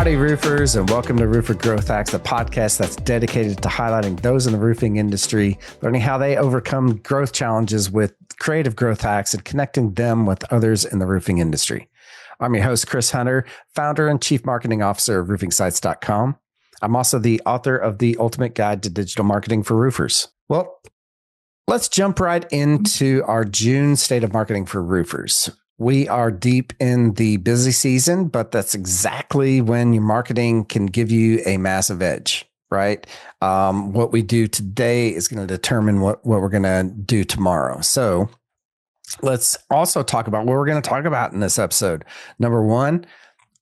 Howdy, roofers, and welcome to Roofer Growth Hacks, the podcast that's dedicated to highlighting those in the roofing industry, learning how they overcome growth challenges with creative growth hacks and connecting them with others in the roofing industry. I'm your host, Chris Hunter, founder and chief marketing officer of roofingsites.com. I'm also the author of The Ultimate Guide to Digital Marketing for Roofers. Well, let's jump right into our June state of marketing for roofers. We are deep in the busy season, but that's exactly when your marketing can give you a massive edge, right? What we do today is going to determine what we're going to do tomorrow. So let's also talk about what we're going to talk about in this episode. Number one,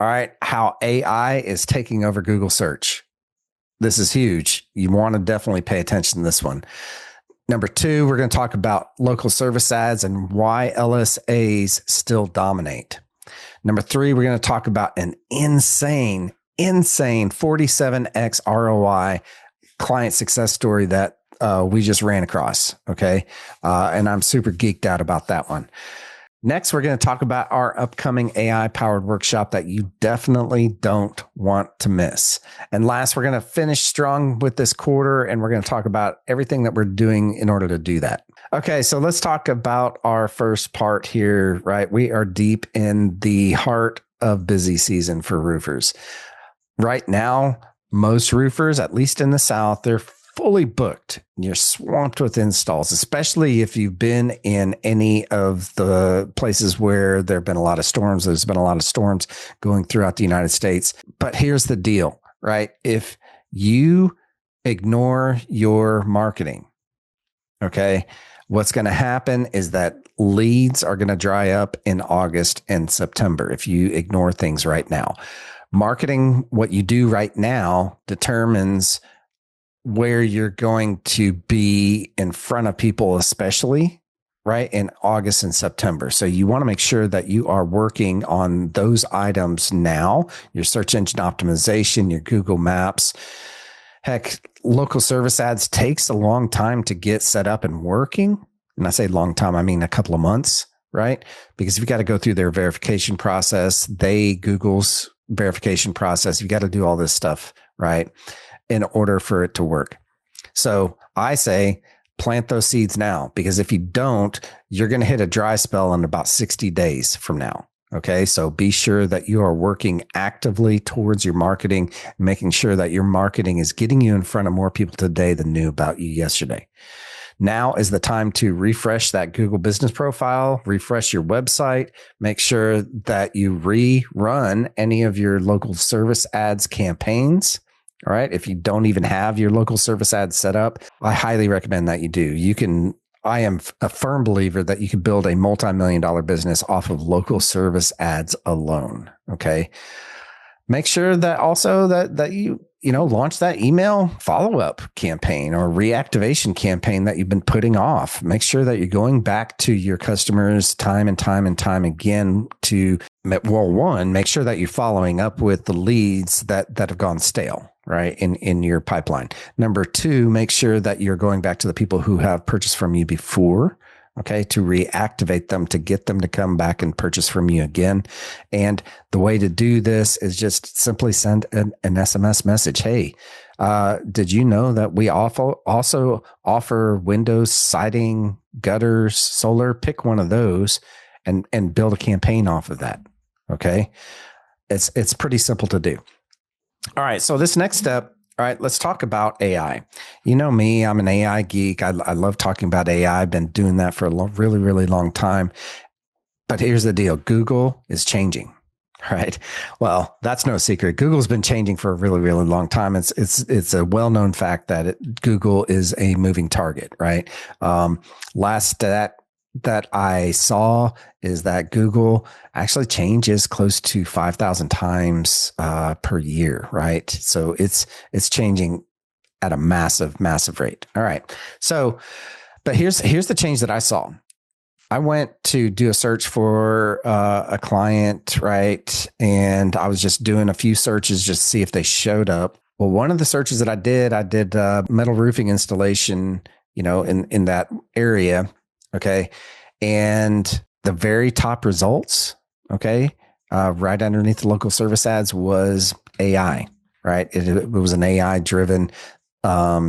all right, how AI is taking over Google search. This is huge. You want to definitely pay attention to this one. Number two, we're going to talk about local service ads and why LSAs still dominate. Number three, we're going to talk about an insane 47x ROI client success story that we just ran across. Okay. And I'm super geeked out about that one. Next, we're going to talk about our upcoming AI-powered workshop that you definitely don't want to miss. And last, we're going to finish strong with this quarter, and we're going to talk about everything that we're doing in order to do that. Okay, so let's talk about our first part here, right? We are deep in the heart of busy season for roofers. Right now, most roofers, at least in the South, they're fully booked. You're swamped with installs, especially if you've been in any of the places where there have been a lot of storms. There's been a lot of storms going throughout the United States. But here's the deal, right? If you ignore your marketing, okay, what's going to happen is that leads are going to dry up in August and September if you ignore things right now. Marketing, what you do right now, determines where you're going to be in front of people, especially right in August and September. So you want to make sure that you are working on those items now, your search engine optimization, your Google Maps. Heck, local service ads takes a long time to get set up and working. And I say long time, I mean a couple of months, right? Because you've got to go through their verification process, Google's verification process. You got to do all this stuff, right, in order for it to work. So I say plant those seeds now, because if you don't, you're going to hit a dry spell in about 60 days from now. Okay. So be sure that you are working actively towards your marketing, making sure that your marketing is getting you in front of more people today than knew about you yesterday. Now is the time to refresh that Google business profile, refresh your website, make sure that you rerun any of your local service ads campaigns. All right. If you don't even have your local service ads set up, I highly recommend that you do. I am a firm believer that you can build a multi-million-dollar business off of local service ads alone. Okay. Make sure that also that you launch that email follow-up campaign or reactivation campaign that you've been putting off. Make sure that you're going back to your customers time and time again to, well, one, make sure that you're following up with the leads that have gone stale, right, in your pipeline. Number two, make sure that you're going back to the people who have purchased from you before, okay, to reactivate them, to get them to come back and purchase from you again. And the way to do this is just simply send an SMS message. Hey, did you know that we also offer windows, siding, gutters, solar? Pick one of those and build a campaign off of that. Okay. It's pretty simple to do. All right. So this next step, all right, let's talk about AI. You know me, I'm an AI geek. I love talking about AI. I've been doing that for a really, really long time. But here's the deal. Google is changing, right? Well, that's no secret. Google's been changing for a really, really long time. It's a well-known fact that Google is a moving target, right? Last stat that I saw is that Google actually changes close to 5,000 times per year, right? So it's changing at a massive rate. All right. So, but here's the change that I saw. I went to do a search for a client, right? And I was just doing a few searches just to see if they showed up. Well, one of the searches that I did metal roofing installation, in that area. Okay. And the very top results, okay, right underneath the local service ads was AI, right? It was an AI driven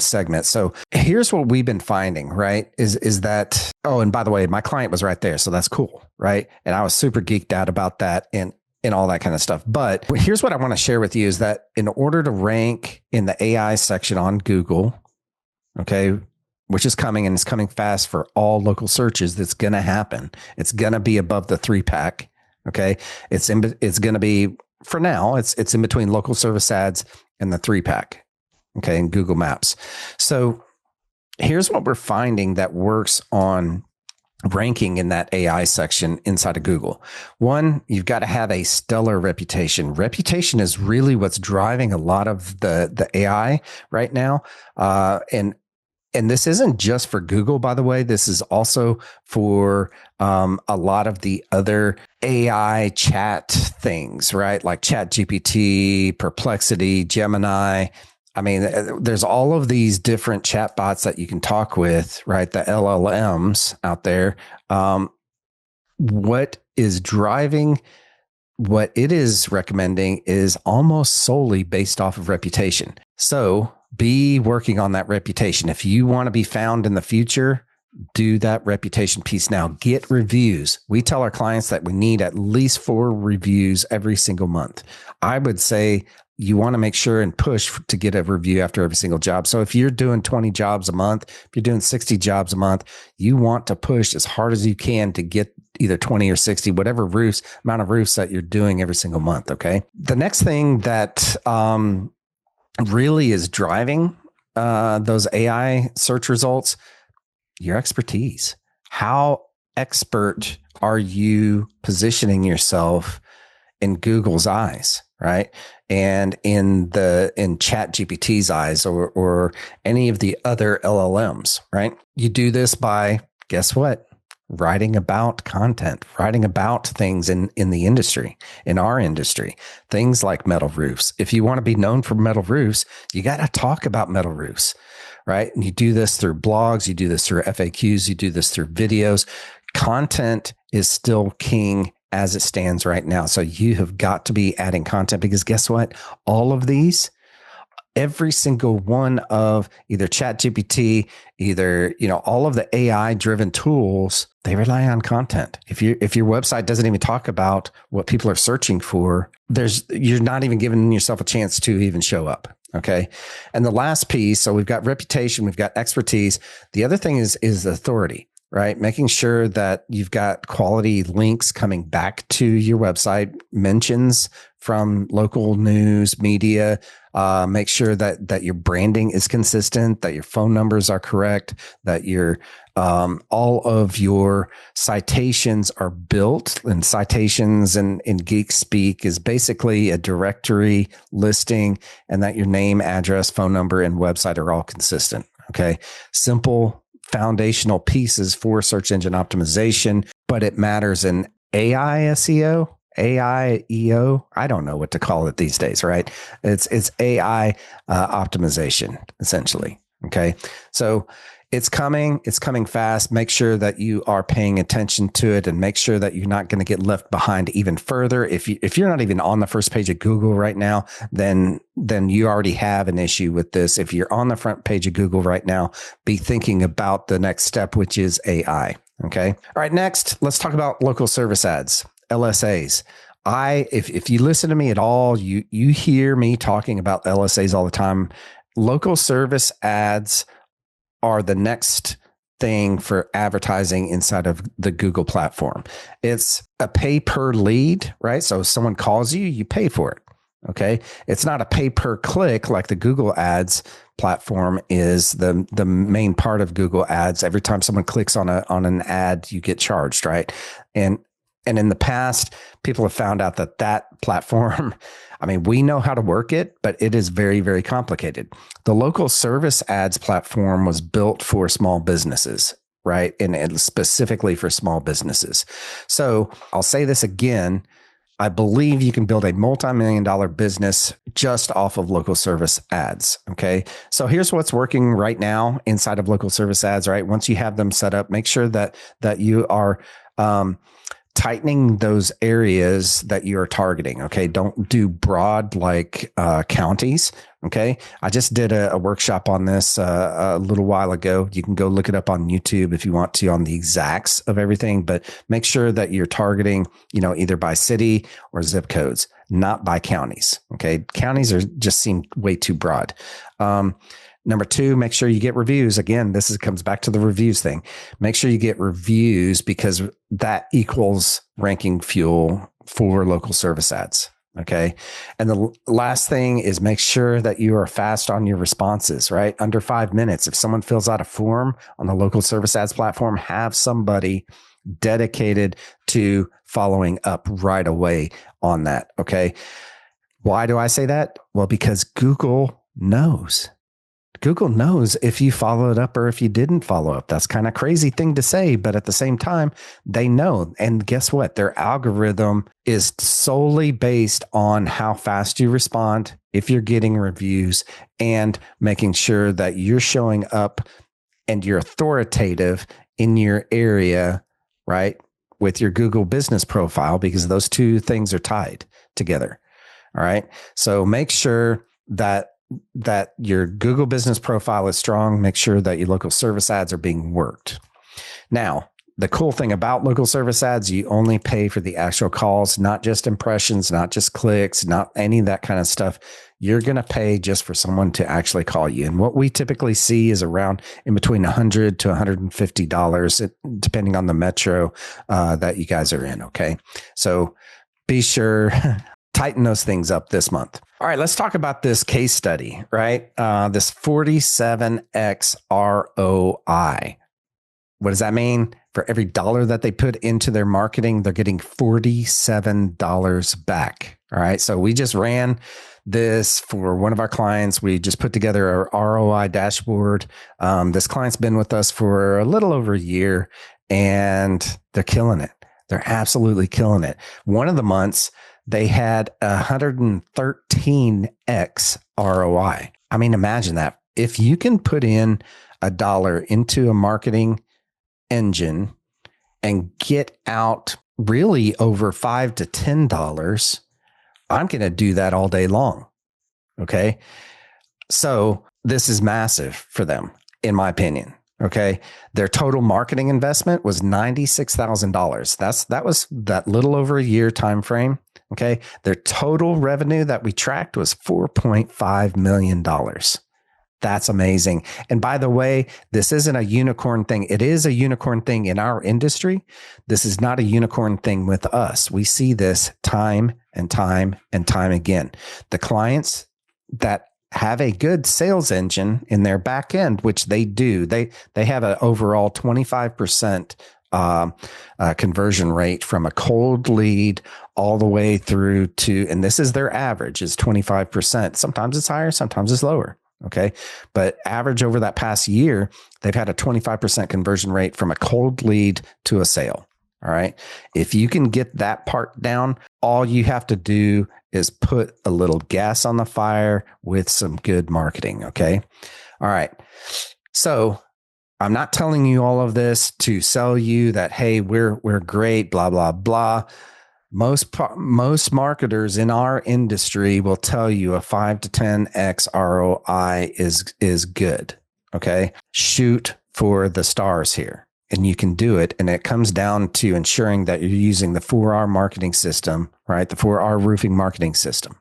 segment. So here's what we've been finding, right? Is that, oh, and by the way, my client was right there. So that's cool, right? And I was super geeked out about that and all that kind of stuff. But here's what I want to share with you is that in order to rank in the AI section on Google, okay, which is coming and it's coming fast for all local searches, that's going to happen. It's going to be above the 3-pack. Okay. It's going to be, for now, it's in between local service ads and the 3-pack. Okay, in Google Maps. So here's what we're finding that works on ranking in that AI section inside of Google. One, you've got to have a stellar reputation. Reputation is really what's driving a lot of the AI right now. And this isn't just for Google, by the way. This is also for a lot of the other AI chat things, right? Like ChatGPT, Perplexity, Gemini. I mean, there's all of these different chatbots that you can talk with, right? The LLMs out there. What is driving what it is recommending is almost solely based off of reputation. So be working on that reputation. If you want to be found in the future, do that reputation piece now. Get reviews. We tell our clients that we need at least 4 reviews every single month. I would say you want to make sure and push to get a review after every single job. So if you're doing 20 jobs a month, if you're doing 60 jobs a month, you want to push as hard as you can to get either 20 or 60, whatever amount of roofs that you're doing every single month. Okay. The next thing that really is driving those AI search results, your expertise. How expert are you positioning yourself in Google's eyes, right? And in ChatGPT's eyes or any of the other LLMs, right? You do this by, guess what? Writing about content, writing about things in the industry, in our industry, things like metal roofs. If you want to be known for metal roofs, you got to talk about metal roofs, right? And you do this through blogs, you do this through FAQs, you do this through videos. Content is still king as it stands right now. So you have got to be adding content because guess what? All of these, every single one of either ChatGPT, all of the AI driven tools, they rely on content. If your website doesn't even talk about what people are searching for, you're not even giving yourself a chance to even show up. Okay. And the last piece, so we've got reputation, we've got expertise. The other thing is authority, right? Making sure that you've got quality links coming back to your website, mentions from local news, media. Make sure that your branding is consistent, that your phone numbers are correct, that your all of your citations are built. And citations in geek speak is basically a directory listing, and that your name, address, phone number, and website are all consistent. Okay, simple foundational pieces for search engine optimization, but it matters in AI SEO, AI EO. I don't know what to call it these days, right? It's AI optimization, essentially. Okay. So it's coming fast. Make sure that you are paying attention to it and make sure that you're not going to get left behind even further. If you're not even on the first page of Google right now, then you already have an issue with this. If you're on the front page of Google right now, be thinking about the next step, which is AI. Okay. All right. Next, let's talk about local service ads, LSAs. If you listen to me at all, you hear me talking about LSAs all the time. Local service ads are the next thing for advertising inside of the Google platform. It's a pay per lead, right? So if someone calls you, you pay for it. Okay. It's not a pay per click like the Google ads platform is. The main part of Google ads. Every time someone clicks on an ad, you get charged, right? And in the past, people have found out that platform, I mean, we know how to work it, but it is very, very complicated. The local service ads platform was built for small businesses, right? And specifically for small businesses. So I'll say this again. I believe you can build a multi-million-dollar business just off of local service ads. Okay. So here's what's working right now inside of local service ads, right? Once you have them set up, make sure that you are, tightening those areas that you're targeting. Okay. Don't do broad like counties. Okay. I just did a workshop on this a little while ago. You can go look it up on YouTube if you want to on the exacts of everything, but make sure that you're targeting, either by city or zip codes, not by counties. Okay. Counties just seem way too broad. Number two, make sure you get reviews. Again, comes back to the reviews thing. Make sure you get reviews because that equals ranking fuel for local service ads. Okay. And the last thing is make sure that you are fast on your responses, right? Under 5 minutes. If someone fills out a form on the local service ads platform, have somebody dedicated to following up right away on that. Okay. Why do I say that? Well, because Google knows. Google knows if you followed up or if you didn't follow up. That's kind of crazy thing to say, but at the same time, they know. And guess what? Their algorithm is solely based on how fast you respond, if you're getting reviews, and making sure that you're showing up and you're authoritative in your area, right? With your Google business profile, because those two things are tied together. All right. So make sure that your Google business profile is strong. Make sure that your local service ads are being worked. Now, the cool thing about local service ads, you only pay for the actual calls, not just impressions, not just clicks, not any of that kind of stuff. You're going to pay just for someone to actually call you. And what we typically see is around in between $100 to $150, depending on the metro that you guys are in. Okay. So be sure tighten those things up this month. All right, let's talk about this case study, right? This 47x ROI. What does that mean? For every dollar that they put into their marketing, they're getting $47 back. All right, so we just ran this for one of our clients. We just put together our ROI dashboard. This client's been with us for a little over a year, and they're killing it. They're absolutely killing it. One of the months, they had 113x ROI. I mean, imagine that. If you can put in $1 into a marketing engine and get out really over $5 to $10, I'm going to do that all day long. Okay. So this is massive for them, in my opinion. Okay. Their total marketing investment was $96,000. That was that little over a year time frame. Okay. Their total revenue that we tracked was $4.5 million. That's amazing. And by the way, this isn't a unicorn thing. It is a unicorn thing in our industry. This is not a unicorn thing with us. We see this time and time and time again. The clients that have a good sales engine in their back end, which they do, they have an overall 25% conversion rate from a cold lead all the way through to, and this is their average, is 25%. Sometimes it's higher, sometimes it's lower. Okay. But average over that past year, they've had a 25% conversion rate from a cold lead to a sale. All right. If you can get that part down, all you have to do is put a little gas on the fire with some good marketing. Okay. All right. So I'm not telling you all of this to sell you that, hey, we're great, blah, blah, blah. Most marketers in our industry will tell you a 5 to 10x ROI is good. Okay. Shoot for the stars here, and you can do it. And it comes down to ensuring that you're using the 4R marketing system, right? The 4R roofing marketing system.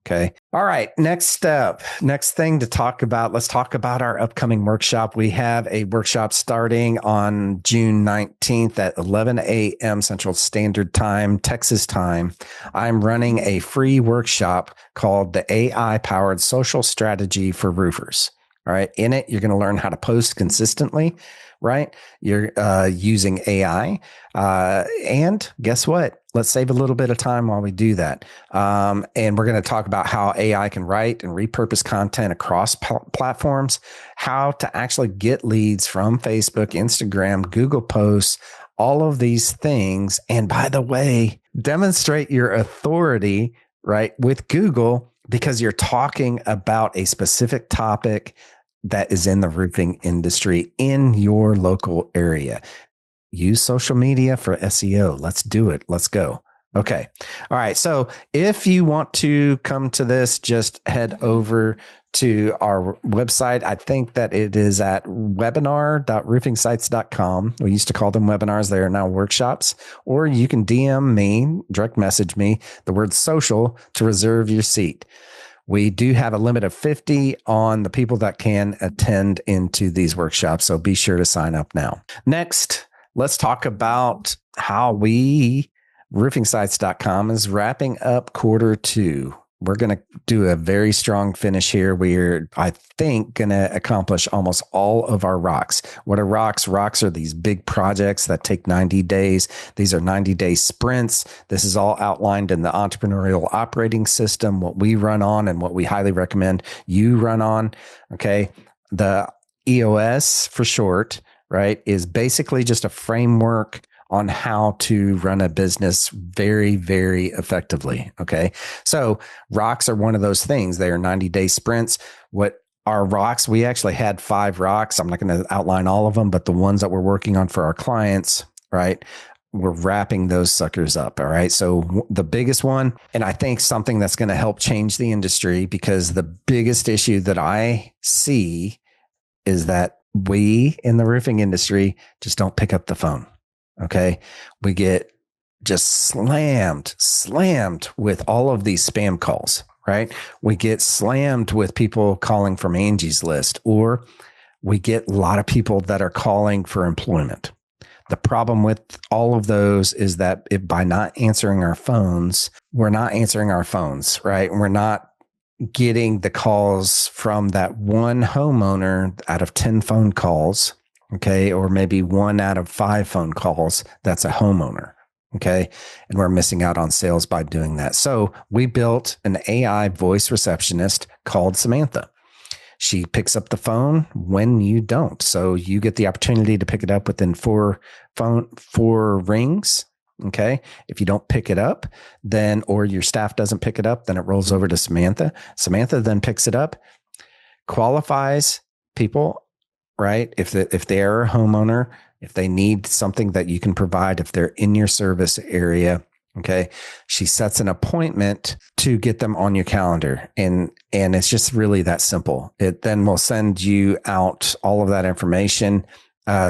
Okay. All right. Next thing to talk about. Let's talk about our upcoming workshop. We have a workshop starting on June 19th at 11 a.m. Central Standard Time, Texas time. I'm running a free workshop called the AI powered social strategy for roofers. All right. In it, you're going to learn how to post consistently, right? You're using AI. And guess what? Let's save a little bit of time while we do that. And we're going to talk about how AI can write and repurpose content across platforms, how to actually get leads from Facebook, Instagram, Google Posts, all of these things. And by the way, demonstrate your authority, right, with Google, because you're talking about a specific topic that is in the roofing industry in your local area. use social media for SEO. Let's do it. Let's go. Okay. All right. So if you want to come to this, just head over to our website. I think that it is at webinar.roofingsites.com. We used to call them webinars. They are now workshops. Or you can DM me, direct message me, the word social to reserve your seat. We do have a limit of 50 on the people that can attend into these workshops. So be sure to sign up now. Next, let's talk about how roofingsites.com is wrapping up quarter two. We're going to do a very strong finish here. We're, I think, going to accomplish almost all of our rocks. What are rocks? Rocks are these big projects that take 90 days. These are 90-day sprints. This is all outlined in the entrepreneurial operating system, what we run on and what we highly recommend you run on. Okay. The EOS for short, right, is basically just a framework on how to run a business very, very effectively. Okay. So rocks are one of those things. They are 90-day sprints. What are rocks? We actually had 5 rocks. I'm not going to outline all of them, but the ones that we're working on for our clients, right? We're wrapping those suckers up. All right. So the biggest one, and I think something that's going to help change the industry, because the biggest issue that I see is that we in the roofing industry just don't pick up the phone. Okay. We get just slammed with all of these spam calls, right? We get slammed with people calling from Angie's List, or we get a lot of people that are calling for employment. The problem with all of those is that by not answering our phones, we're not answering our phones, right? We're not getting the calls from that one homeowner out of 10 phone calls. Okay. Or maybe 1 out of 5 phone calls. That's a homeowner. Okay. And we're missing out on sales by doing that. So we built an AI voice receptionist called Samantha. She picks up the phone when you don't. So you get the opportunity to pick it up within 4 rings. Okay. If you don't pick it up, then, or your staff doesn't pick it up, then it rolls over to Samantha. Samantha then picks it up, qualifies people, right? If they're a homeowner, if they need something that you can provide, if they're in your service area, okay, she sets an appointment to get them on your calendar. And it's just really that simple. It then will send you out all of that information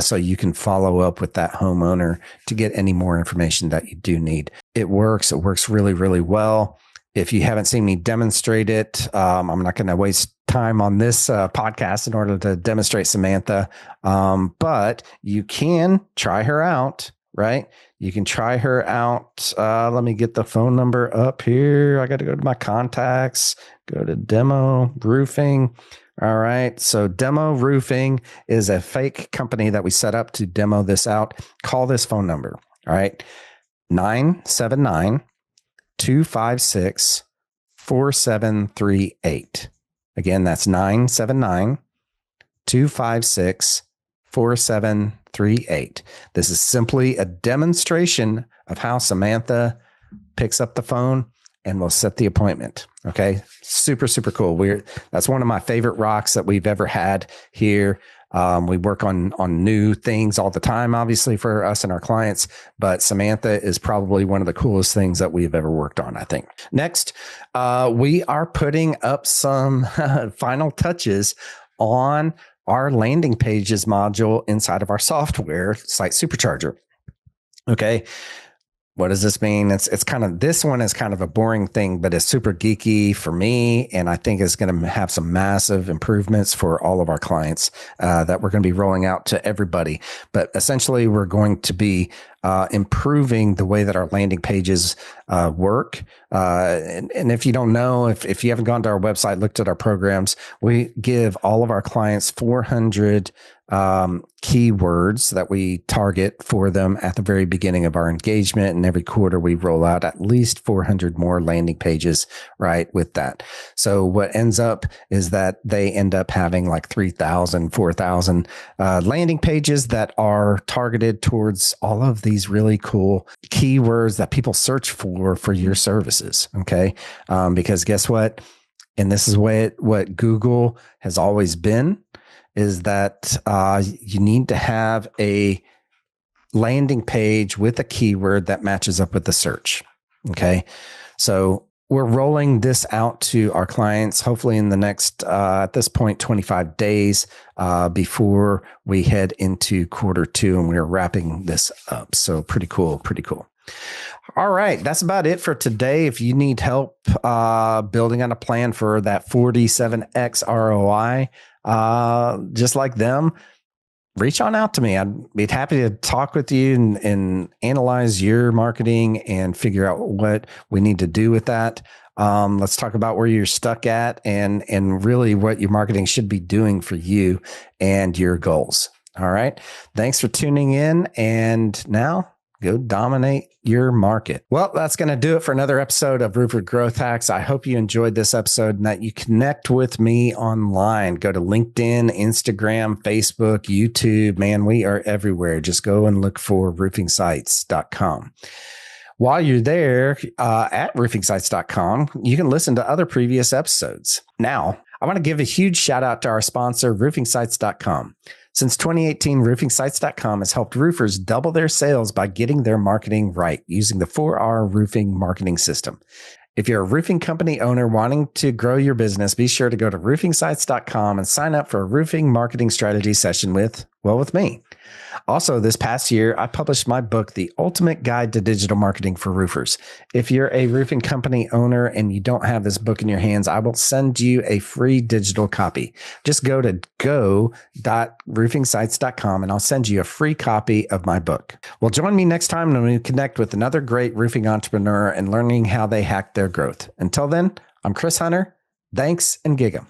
so you can follow up with that homeowner to get any more information that you do need. It works. It works really, really well. If you haven't seen me demonstrate it, I'm not going to waste time on this podcast in order to demonstrate Samantha. But you can try her out, right? You can try her out. Let me get the phone number up here. I got to go to my contacts, go to Demo Roofing. All right. So Demo Roofing is a fake company that we set up to demo this out. Call this phone number. All right. 979-256-4738. Again, that's 979-256-4738. This is simply a demonstration of how Samantha picks up the phone and will set the appointment. Okay. Super, super cool. That's one of my favorite rocks that we've ever had here. We work on new things all the time, obviously, for us and our clients, but Samantha is probably one of the coolest things that we've ever worked on, I think. Next, we are putting up some final touches on our landing pages module inside of our software site Supercharger. Okay. What does this mean? It's kind of, this one is kind of a boring thing, but it's super geeky for me. And I think it's going to have some massive improvements for all of our clients that we're going to be rolling out to everybody. But essentially, we're going to be improving the way that our landing pages work. And if you don't know, if you haven't gone to our website, looked at our programs, we give all of our clients 400 keywords that we target for them at the very beginning of our engagement. And every quarter we roll out at least 400 more landing pages, right, with that. So what ends up is that they end up having like 3,000, 4,000 landing pages that are targeted towards all of these really cool keywords that people search for your services. Okay. Because guess what? And this is what Google has always been, is that you need to have a landing page with a keyword that matches up with the search. Okay. So we're rolling this out to our clients, hopefully in the next, at this point, 25 days before we head into Q2, and we're wrapping this up. So pretty cool, pretty cool. All right. That's about it for today. If you need help building on a plan for that 47x ROI, just like them, reach on out to me. I'd be happy to talk with you and analyze your marketing and figure out what we need to do with that. Let's talk about where you're stuck at and really what your marketing should be doing for you and your goals. All right. Thanks for tuning in. And now go dominate your market. Well, that's going to do it for another episode of Roofer Growth Hacks. I hope you enjoyed this episode and that you connect with me online. Go to LinkedIn, Instagram, Facebook, YouTube. Man, we are everywhere. Just go and look for roofingsites.com. While you're there at roofingsites.com, you can listen to other previous episodes. Now, I want to give a huge shout out to our sponsor, roofingsites.com. Since 2018, roofingsites.com has helped roofers double their sales by getting their marketing right using the 4R roofing marketing system. If you're a roofing company owner wanting to grow your business, be sure to go to roofingsites.com and sign up for a roofing marketing strategy session with me. Also, this past year, I published my book, The Ultimate Guide to Digital Marketing for Roofers. If you're a roofing company owner and you don't have this book in your hands, I will send you a free digital copy. Just go to go.roofingsites.com and I'll send you a free copy of my book. Well, join me next time when we connect with another great roofing entrepreneur and learning how they hack their growth. Until then, I'm Chris Hunter. Thanks and gig 'em.